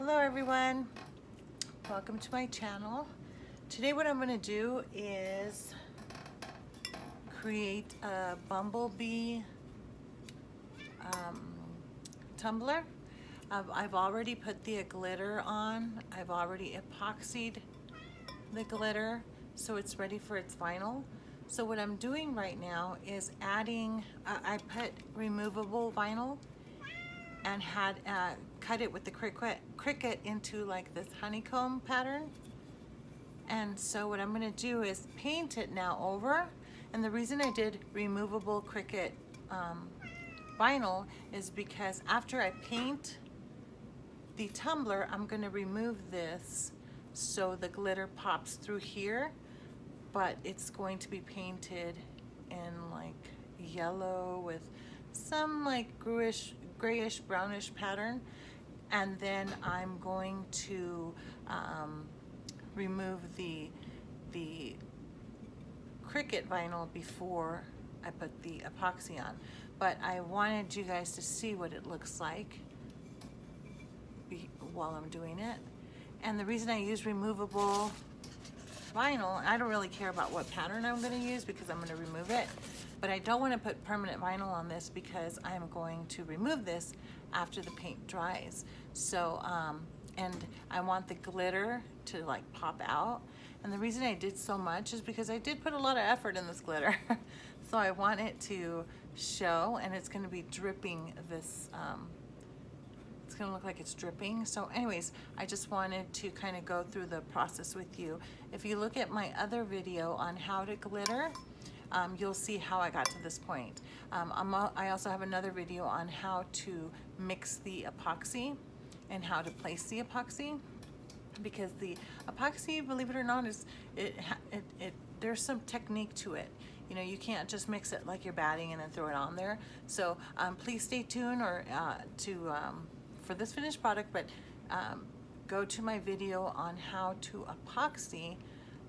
Hello everyone, welcome to my channel. Today what I'm going to do is create a bumblebee tumbler. I've already put the glitter on. I've already epoxied the glitter so it's ready for its vinyl. So what I'm doing right now is adding, I put removable vinyl and had cut it with the Cricut into like this honeycomb pattern. And so what I'm going to do is paint it now over. And the reason I did removable Cricut vinyl is because after I paint the tumbler, I'm going to remove this so the glitter pops through here, but it's going to be painted in like yellow with some like grayish brownish pattern. And then I'm going to remove the Cricut vinyl before I put the epoxy on. But I wanted you guys to see what it looks like while I'm doing it. And the reason I use removable vinyl, I don't really care about what pattern I'm going to use because I'm going to remove it. But I don't want to put permanent vinyl on this because I'm going to remove this after the paint dries. So, and I want the glitter to like pop out. And the reason I did so much is because I did put a lot of effort in this glitter. So I want it to show, and it's going to be dripping this, it's going to look like it's dripping. So anyways, I just wanted to kind of go through the process with you. If you look at my other video on how to glitter, you'll see how I got to this point. I also have another video on how to mix the epoxy and how to place the epoxy, because the epoxy, believe it or not, is there's some technique to it. You know, you can't just mix it like you're batting and then throw it on there. So please stay tuned for this finished product, but go to my video on how to epoxy,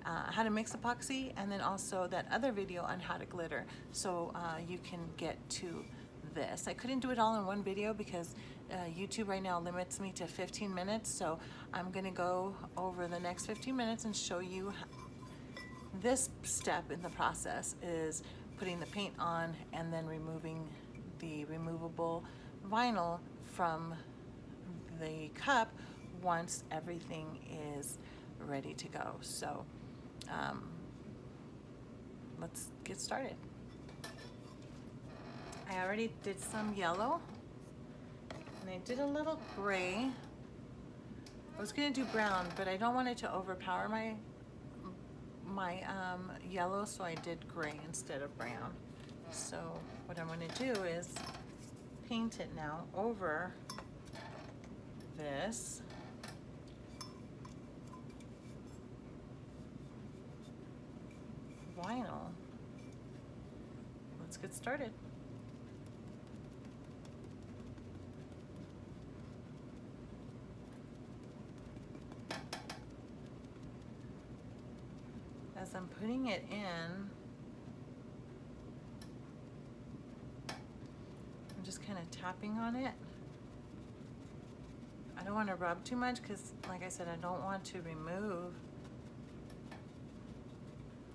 how to mix epoxy, and then also that other video on how to glitter, so you can get to this. I couldn't do it all in one video because YouTube right now limits me to 15 minutes, so I'm going to go over the next 15 minutes and show you this step in the process is putting the paint on and then removing the removable vinyl from the cup once everything is ready to go. So let's get started. I already did some yellow and I did a little gray. I was going to do brown, but I don't want it to overpower my yellow, so I did gray instead of brown. So what I'm going to do is paint it now over this. Vinyl. Let's get started. As I'm putting it in, I'm just kind of tapping on it. I don't want to rub too much because, like I said, I don't want to remove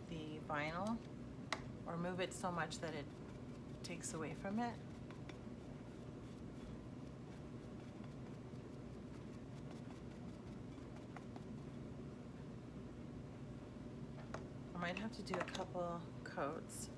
the vinyl or move it so much that it takes away from it. I might have to do a couple coats.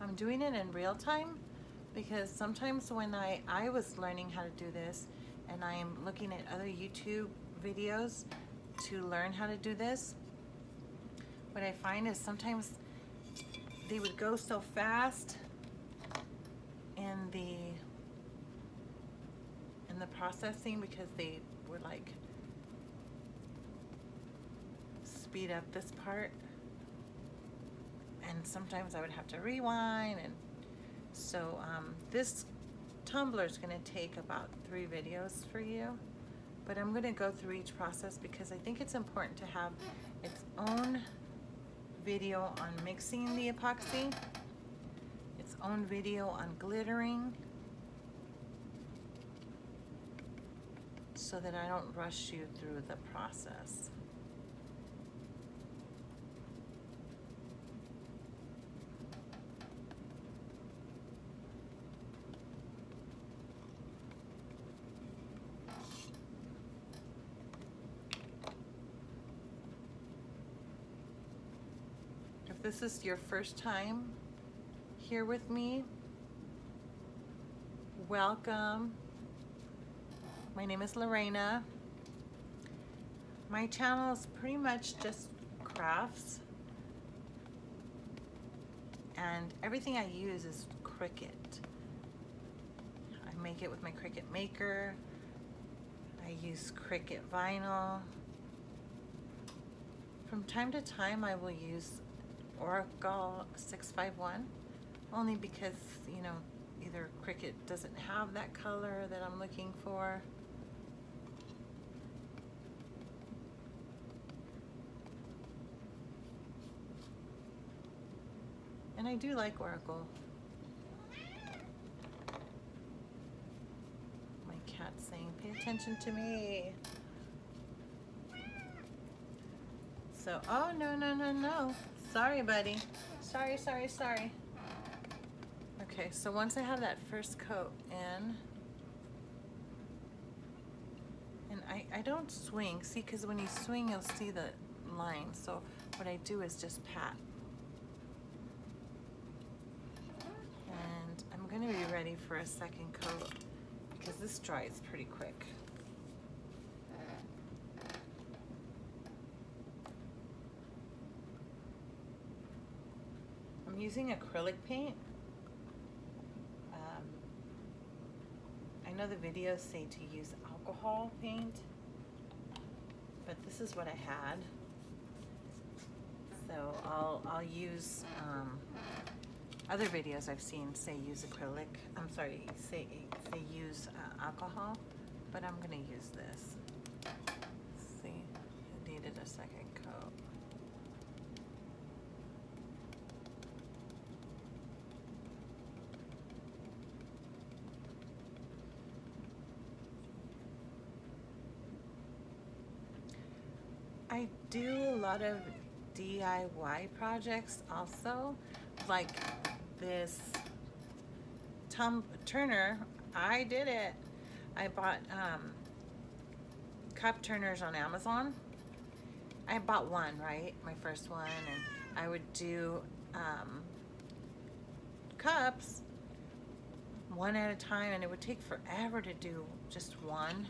I'm doing it in real time because sometimes when I was learning how to do this and I am looking at other YouTube videos to learn how to do this, what I find is sometimes they would go so fast in the processing because they would like speed up this part, and sometimes I would have to rewind, and so this tumbler is going to take about 3 videos for you. but I'm going to go through each process because I think it's important to have its own video on mixing the epoxy, its own video on glittering, so that I don't rush you through the process. If this is your first time here with me, welcome. My name is Lorena. My channel is pretty much just crafts, and everything I use is Cricut. I make it with my Cricut maker. I use Cricut vinyl. From time to time I will use Oracle 651, only because, you know, either Cricut doesn't have that color that I'm looking for. And I do like Oracle. My cat's saying, pay attention to me. So, oh, no, no, no, no. Sorry, buddy. Sorry, sorry, sorry. Okay, so once I have that first coat in, and I don't swing, see, because when you swing, you'll see the line. So what I do is just pat. And I'm gonna be ready for a second coat because this dries pretty quick. I'm using acrylic paint. I know the videos say to use alcohol paint, but this is what I had. So I'll use other videos I've seen say use acrylic. I'm sorry, say use alcohol, but I'm gonna use this. See, it needed a second coat. I do a lot of DIY projects also, like this turner. I did it. I bought cup turners on Amazon. I bought one, right? My first one, and I would do cups one at a time, and it would take forever to do just one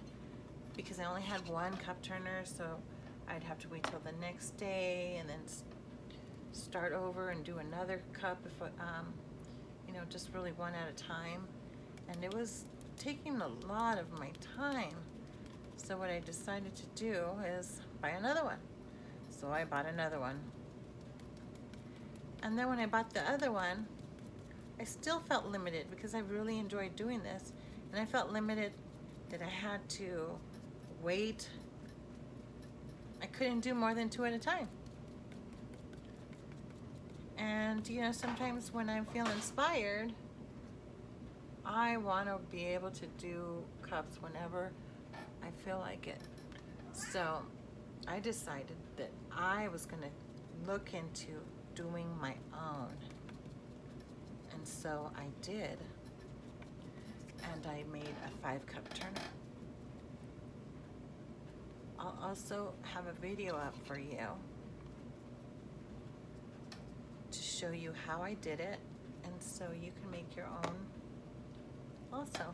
because I only had one cup turner, so I'd have to wait till the next day and then start over and do another cup if you know, just really one at a time, and it was taking a lot of my time. So what I decided to do is buy another one. So I bought another one, and then when I bought the other one, I still felt limited because I really enjoyed doing this, and I felt limited that I had to wait. I couldn't do more than 2 at a time. And you know, sometimes when I feel inspired, I want to be able to do cups whenever I feel like it. So I decided that I was going to look into doing my own. And so I did. And I made a 5-cup turner. I'll also have a video up for you to show you how I did it, and so you can make your own also.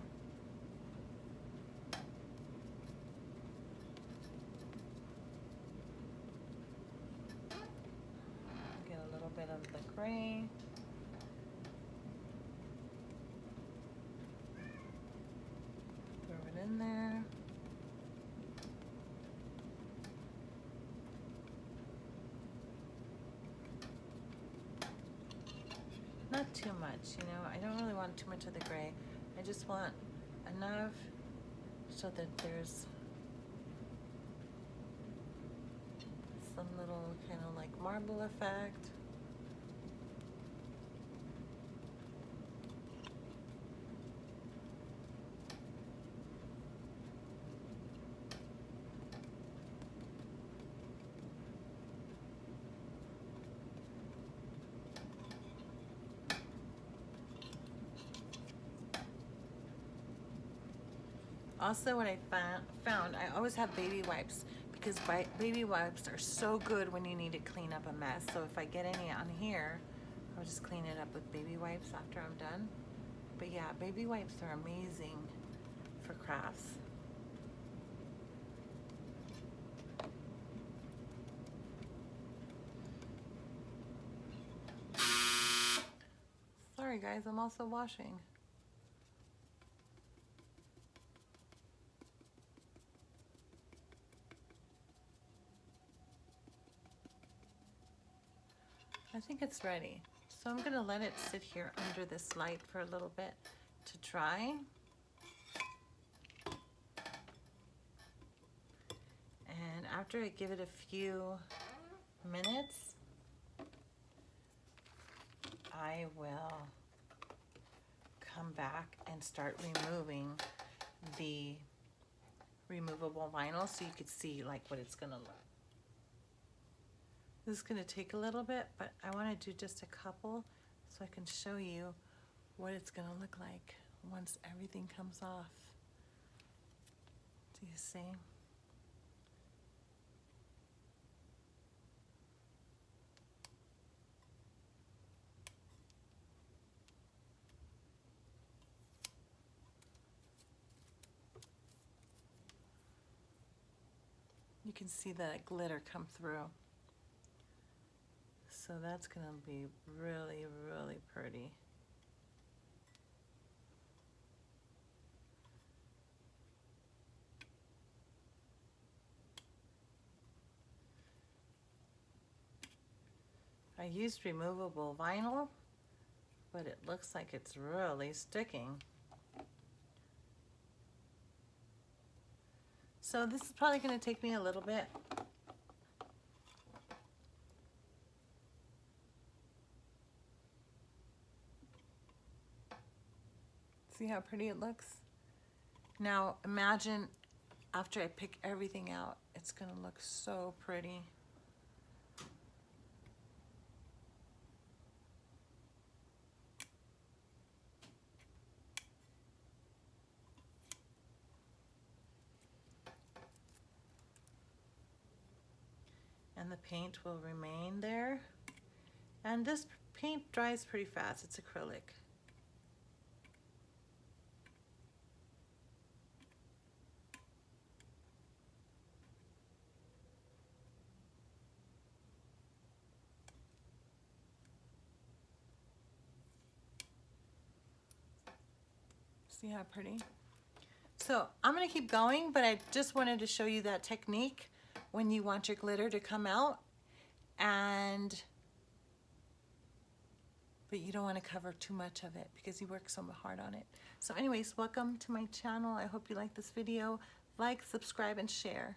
Get a little bit of the gray. Throw it in there. Not too much, you know, I don't really want too much of the gray. I just want enough so that there's some little kind of like marble effect. Also, what I found, I always have baby wipes because baby wipes are so good when you need to clean up a mess. So if I get any on here, I'll just clean it up with baby wipes after I'm done. But yeah, baby wipes are amazing for crafts. Sorry guys, I'm also washing. I think it's ready. So I'm gonna let it sit here under this light for a little bit to dry. And after I give it a few minutes, I will come back and start removing the removable vinyl so you could see like what it's gonna look. This is going to take a little bit, but I want to do just a couple so I can show you what it's going to look like once everything comes off. Do you see? You can see that glitter come through. So that's going to be really, really pretty. I used removable vinyl, but it looks like it's really sticking. So this is probably going to take me a little bit. See how pretty it looks? Now imagine after I pick everything out, it's gonna look so pretty. And the paint will remain there. And this paint dries pretty fast, it's acrylic. See how pretty? So I'm gonna keep going, but I just wanted to show you that technique when you want your glitter to come out, but you don't want to cover too much of it because you work so hard on it. So anyways, welcome to my channel. I hope you like this video. Like, subscribe, and share.